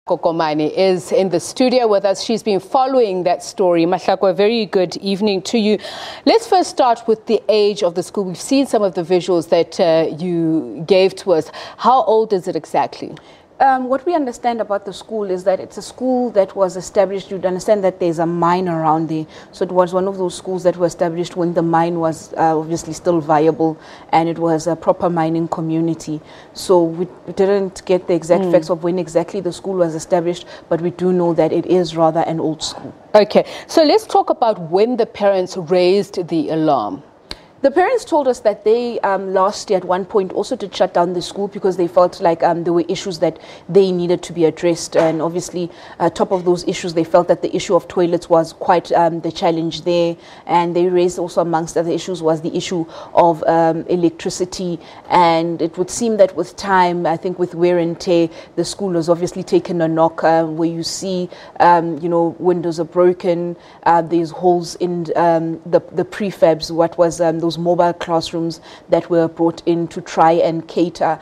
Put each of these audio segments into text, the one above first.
Mahlako Komane is in the studio with us. She's been following that story. Mahlako, a very good evening to you. Let's first start with the age of the school. We've seen some of the visuals that you gave to us. How old is it exactly? What we understand about the school is that it's a school that was established. You'd understand that there's a mine around there. So it was one of those schools that were established when the mine was obviously still viable and it was a proper mining community. So we didn't get the exact facts of when exactly the school was established, but we do know that it is rather an old school. Okay, so let's talk about when the parents raised the alarm. The parents told us that they last year at one point also did shut down the school because they felt like there were issues that they needed to be addressed, and obviously top of those issues they felt that the issue of toilets was quite the challenge there, and they raised also amongst other issues was the issue of electricity. And it would seem that with time, I think with wear and tear, the school has obviously taken a knock where you see windows are broken, there's holes in the prefabs, what was those mobile classrooms that were brought in to try and cater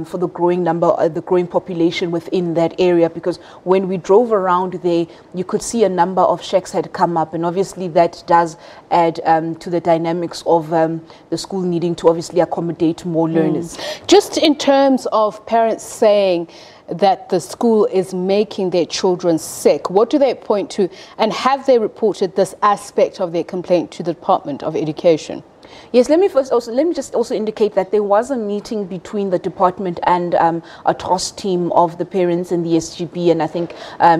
for the growing the growing population within that area. Because when we drove around there, you could see a number of shacks had come up, and obviously that does add to the dynamics of the school needing to obviously accommodate more learners. Just in terms of parents saying that the school is making their children sick, what do they point to, and have they reported this aspect of their complaint to the Department of Education? Yes, let me just also indicate that there was a meeting between the department and a task team of the parents in the SGB, and I think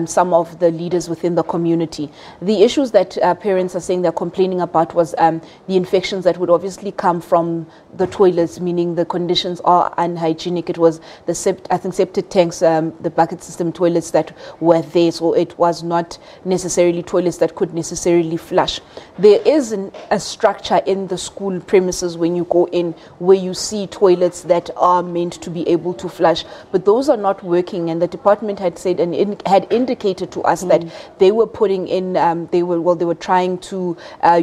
some of the leaders within the community. The issues that parents are saying they're complaining about was the infections that would obviously come from the toilets, meaning the conditions are unhygienic. It was the septic tanks, the bucket system toilets that were there, so it was not necessarily toilets that could necessarily flush. There is a structure in the school premises when you go in where you see toilets that are meant to be able to flush, but those are not working, and the department had said and had indicated to us that they were putting in they were trying to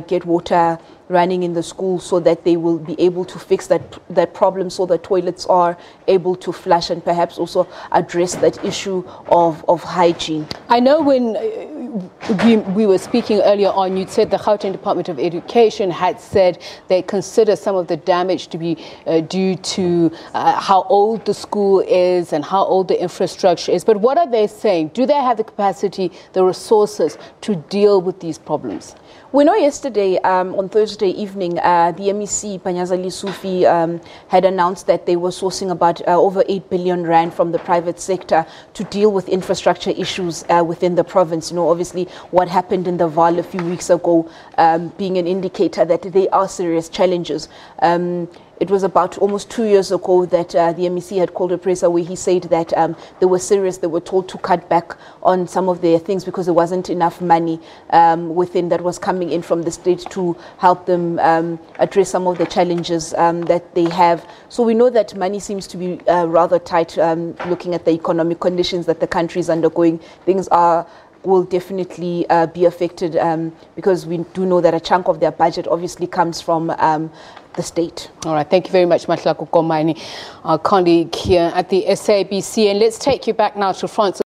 get water running in the school so that they will be able to fix that problem, so that toilets are able to flush, and perhaps also address that issue of hygiene. I know when we were speaking earlier on, you said the Gauteng Department of Education had said they consider some of the damage to be due to how old the school is and how old the infrastructure is. But what are they saying? Do they have the capacity, the resources to deal with these problems? We know yesterday, on Thursday evening, the MEC, Panyazali Sufi, had announced that they were sourcing about over 8 billion rand from the private sector to deal with infrastructure issues within the province. You know, obviously what happened in the Vaal a few weeks ago being an indicator that there are serious challenges. It was about almost 2 years ago that the MEC had called a presser where he said that they were serious. They were told to cut back on some of their things because there wasn't enough money within that was coming in from the state to help them address some of the challenges that they have. So we know that money seems to be rather tight, looking at the economic conditions that the country is undergoing. Things will definitely be affected because we do know that a chunk of their budget obviously comes from the state. All right, thank you very much, Mahlako Komane, our colleague here at the SABC. And let's take you back now to France.